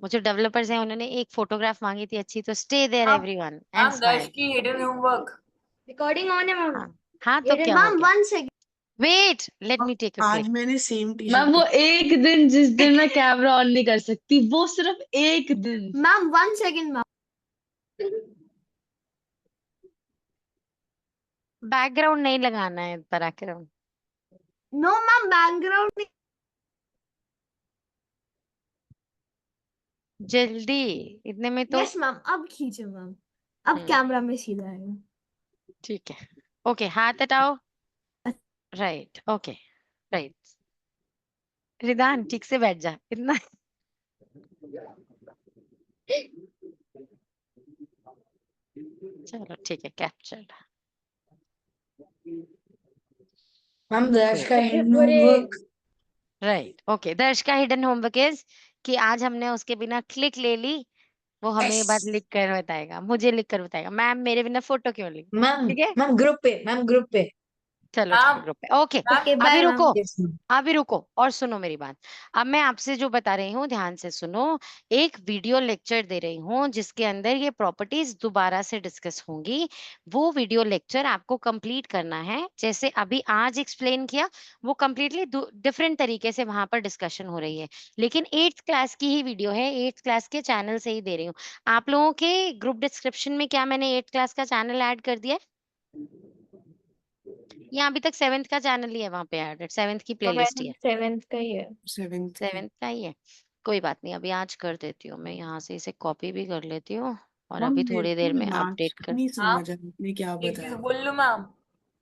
[SPEAKER 4] मुझे डेवलपर्स हैं, उन्होंने एक फोटोग्राफ मांगी थी अच्छी, तो stay there
[SPEAKER 2] ma'am
[SPEAKER 4] everyone and
[SPEAKER 2] ma'am Darsh
[SPEAKER 4] smile.
[SPEAKER 2] की हिडन होमवर्क।
[SPEAKER 1] रिकॉर्डिंग ऑन है मैम।
[SPEAKER 4] हाँ हाँ, तो
[SPEAKER 1] Hidden-
[SPEAKER 4] क्या हो
[SPEAKER 3] मैम
[SPEAKER 4] गया?
[SPEAKER 3] 1 second.
[SPEAKER 4] Wait, let me take a
[SPEAKER 8] आज
[SPEAKER 4] क्लिक।
[SPEAKER 8] मैंने सेम टी
[SPEAKER 5] मैम
[SPEAKER 8] शर्ट
[SPEAKER 5] वो एक दिन जिस दिन मैं कैमरा ऑन नहीं कर सकती, वो सिर्फ एक दिन।
[SPEAKER 3] Ma'am 1 second ma'am.
[SPEAKER 4] बैकग्राउंड नहीं लगाना है पराक्रम।
[SPEAKER 3] No ma'am background.
[SPEAKER 4] जल्दी, इतने में तो।
[SPEAKER 3] यस मैम अब खींचो मैम। अब
[SPEAKER 4] हम्म,
[SPEAKER 3] कैमरा में सीधा आएगा।
[SPEAKER 4] ठीक है। ओके, हाथ हटाओ। Right, okay, right. रिदान ठीक से बैठ जा, इतना। चलो ठीक है, कैप्चर्ड।
[SPEAKER 7] मैम दर्श का
[SPEAKER 1] मुझे
[SPEAKER 7] हिडन
[SPEAKER 1] पूरे
[SPEAKER 7] होमवर्क
[SPEAKER 4] राइट, ओके। दर्श का हिडन होमवर्क इज कि आज हमने उसके बिना क्लिक ले ली, वो हमें ये बात लिख कर बताएगा, मुझे लिख कर बताएगा, मैम मेरे बिना फोटो क्यों ली?
[SPEAKER 7] मैम
[SPEAKER 4] ठीक है,
[SPEAKER 7] मैम ग्रुप पे
[SPEAKER 4] चलो ठीक है,
[SPEAKER 2] मैम
[SPEAKER 4] ग्रुप पे। ओके,
[SPEAKER 3] ओके
[SPEAKER 4] अभी
[SPEAKER 3] बाय
[SPEAKER 4] रुको,
[SPEAKER 3] मैम।
[SPEAKER 7] यस मैम
[SPEAKER 4] अभी रुको और सुनो मेरी बात। अब मैं आपसे जो बता रही हूँ ध्यान से सुनो। एक वीडियो लेक्चर दे रही हूँ जिसके अंदर ये प्रॉपर्टीज दोबारा से डिस्कस होंगी। वो वीडियो लेक्चर आपको कंप्लीट करना है, जैसे अभी आज एक्सप्लेन किया, वो कंप्लीटली डिफरेंट तरीके से वहां पर डिस्कशन हो रही है। लेकिन 8th क्लास की ही वीडियो है, 8th क्लास के चैनल से ही दे रही हूँ। आप लोगों के ग्रुप डिस्क्रिप्शन में क्या मैंने 8th क्लास का चैनल ऐड कर दिया है? या अभी तक 7th का चैनल ही है वहां पे एडेड? 7th की प्लेलिस्ट ही है?
[SPEAKER 1] 7th का ही है।
[SPEAKER 8] 7th
[SPEAKER 4] 7th का ही है, कोई बात नहीं, अभी आज कर देती हूँ मैं, यहाँ से इसे कॉपी भी कर लेती हूँ और
[SPEAKER 8] मैम
[SPEAKER 4] अभी
[SPEAKER 8] मेरे
[SPEAKER 4] थोड़ी
[SPEAKER 8] को
[SPEAKER 4] देर में अपडेट
[SPEAKER 8] लास्ट
[SPEAKER 4] कर।
[SPEAKER 8] नहीं
[SPEAKER 2] हाँ
[SPEAKER 8] समझ आया आपने क्या
[SPEAKER 2] एक चीज
[SPEAKER 8] बताया।
[SPEAKER 2] बोल लूं मैम।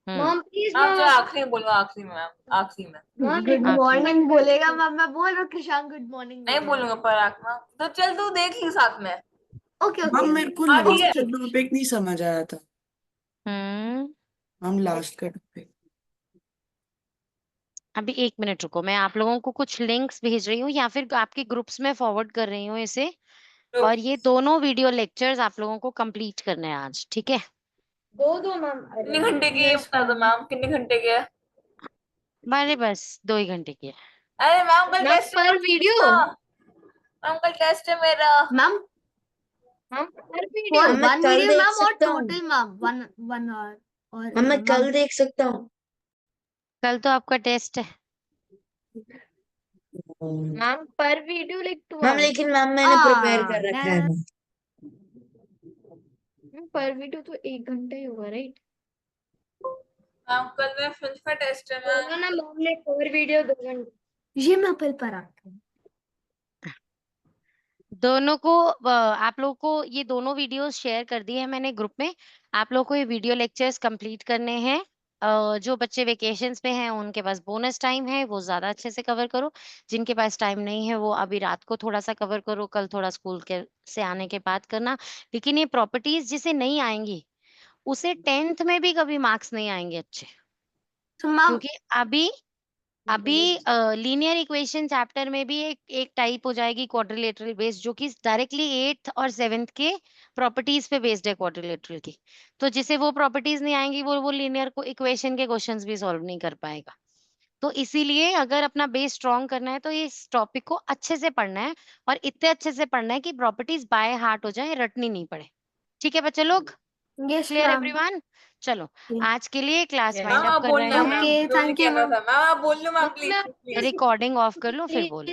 [SPEAKER 1] मैम प्लीज
[SPEAKER 2] मैम चलो
[SPEAKER 1] मैम।
[SPEAKER 2] आखिरी में बोलूंगा, आखिरी में मैम, आखिरी में
[SPEAKER 1] मैम
[SPEAKER 3] गुड
[SPEAKER 4] आखिरी
[SPEAKER 3] मॉर्निंग बोलेगा मैम। मैं बोल रहा हूँ कृषांक गुड मॉर्निंग
[SPEAKER 2] नहीं बोलूंगा पराग मैम, तो चल तू देख ली साथ में।
[SPEAKER 3] ओके
[SPEAKER 8] मैम
[SPEAKER 3] ओके
[SPEAKER 8] मेरे को
[SPEAKER 2] हाँ ठीक
[SPEAKER 8] लास्ट
[SPEAKER 2] है।
[SPEAKER 8] का टॉपिक नहीं समझ आया था।
[SPEAKER 4] हम्म,
[SPEAKER 8] मैम लास्ट का टॉपिक।
[SPEAKER 4] अभी 1 मिनट रुको, मैं आप लोगों को कुछ लिंक्स भेज रही हूँ या फिर आपके ग्रुप्स में फॉरवर्ड कर रही हूँ इसे।
[SPEAKER 2] तो
[SPEAKER 4] और ये दोनों वीडियो लेक्चर्स आप लोगों को कंप्लीट करने हैं आज, ठीक है?
[SPEAKER 1] दो मैम।
[SPEAKER 2] कितने घंटे की है बता दो मैम, कितने घंटे की है?
[SPEAKER 4] हमारे बस 2 ही घंटे की है।
[SPEAKER 2] अरे मैम कल
[SPEAKER 3] मैम
[SPEAKER 2] टेस्ट है
[SPEAKER 3] पर वीडियो
[SPEAKER 2] मैम, कल टेस्ट है मेरा।
[SPEAKER 3] मैम
[SPEAKER 1] मैम पर
[SPEAKER 3] for
[SPEAKER 1] वीडियो।
[SPEAKER 7] मैम मैं
[SPEAKER 3] one
[SPEAKER 7] कल
[SPEAKER 3] video
[SPEAKER 7] देख
[SPEAKER 3] मैम और
[SPEAKER 7] सकता हूँ।
[SPEAKER 3] total मैम 1 hour और
[SPEAKER 7] मैम मैं
[SPEAKER 3] मैम
[SPEAKER 7] कल देख सकता हूँ।
[SPEAKER 4] कल तो आपका टेस्ट है।
[SPEAKER 1] मैम पर वीडियो लाइक 2
[SPEAKER 7] मैम
[SPEAKER 1] hours।
[SPEAKER 7] लेकिन मैम मैंने प्रिपेयर कर रखा है
[SPEAKER 3] then
[SPEAKER 1] मैम पर वीडियो तो 1 घंटा ही होगा राइट?
[SPEAKER 2] मैम कल मैं फिल्म का टेस्ट है मैम।
[SPEAKER 1] बोला ना मैम ने पर वीडियो 2 घंटे।
[SPEAKER 3] ये मैं पल पर आता हूँ।
[SPEAKER 4] दोनों को आप लोगों को ये दोनों वीडियोस शेयर कर दी है मैंने ग्रुप में। आप लोगों को ये वीडियो लेक्चर्स कंप्लीट करने हैं। जो बच्चे वेकेशंस पे हैं उनके पास बोनस टाइम है, वो ज्यादा अच्छे से कवर करो। जिनके पास टाइम नहीं है वो अभी रात को थोड़ा सा कवर करो, कल थोड़ा स्कूल के से आने के बाद करना। लेकिन ये प्रॉपर्टीज जिसे नहीं आएंगी उसे 10th में भी कभी मार्क्स नहीं आएंगे अच्छे,
[SPEAKER 3] तो मैम
[SPEAKER 4] क्योंकि अभी लीनियर इक्वेशन चैप्टर में भी एक टाइप हो जाएगी क्वाड्रिलेटरल बेस्ड, जो कि डायरेक्टली 8th और 7th के प्रॉपर्टीज पे बेस्ड है क्वाड्रिलेटरल की। तो जिसे वो प्रॉपर्टीज नहीं आएंगी वो लीनियर इक्वेशन के क्वेश्चंस भी सॉल्व नहीं कर पाएगा। तो इसीलिए अगर अपना बेस स्ट्रॉन्ग करना है तो इस टॉपिक को अच्छे से पढ़ना है, और इतने अच्छे से पढ़ना है कि प्रॉपर्टीज बाय हार्ट हो जाए, रटनी नहीं पड़े। ठीक है बच्चे लोग?
[SPEAKER 3] yes
[SPEAKER 4] clear
[SPEAKER 3] ma'am
[SPEAKER 4] everyone? चलो
[SPEAKER 3] Yeah.
[SPEAKER 4] आज के लिए class
[SPEAKER 5] Yes.
[SPEAKER 4] Wind
[SPEAKER 2] ma'am
[SPEAKER 4] up
[SPEAKER 2] आप
[SPEAKER 4] कर
[SPEAKER 2] बोल
[SPEAKER 4] रहे
[SPEAKER 2] लो
[SPEAKER 4] हैं।
[SPEAKER 2] मैम,
[SPEAKER 3] Okay,
[SPEAKER 2] जो भी
[SPEAKER 3] thank you,
[SPEAKER 2] कहना
[SPEAKER 3] मैम।
[SPEAKER 2] था मैम आप बोल लो ma'am,
[SPEAKER 1] ma'am,
[SPEAKER 2] please please.
[SPEAKER 4] Recording off कर लो फिर बोलो।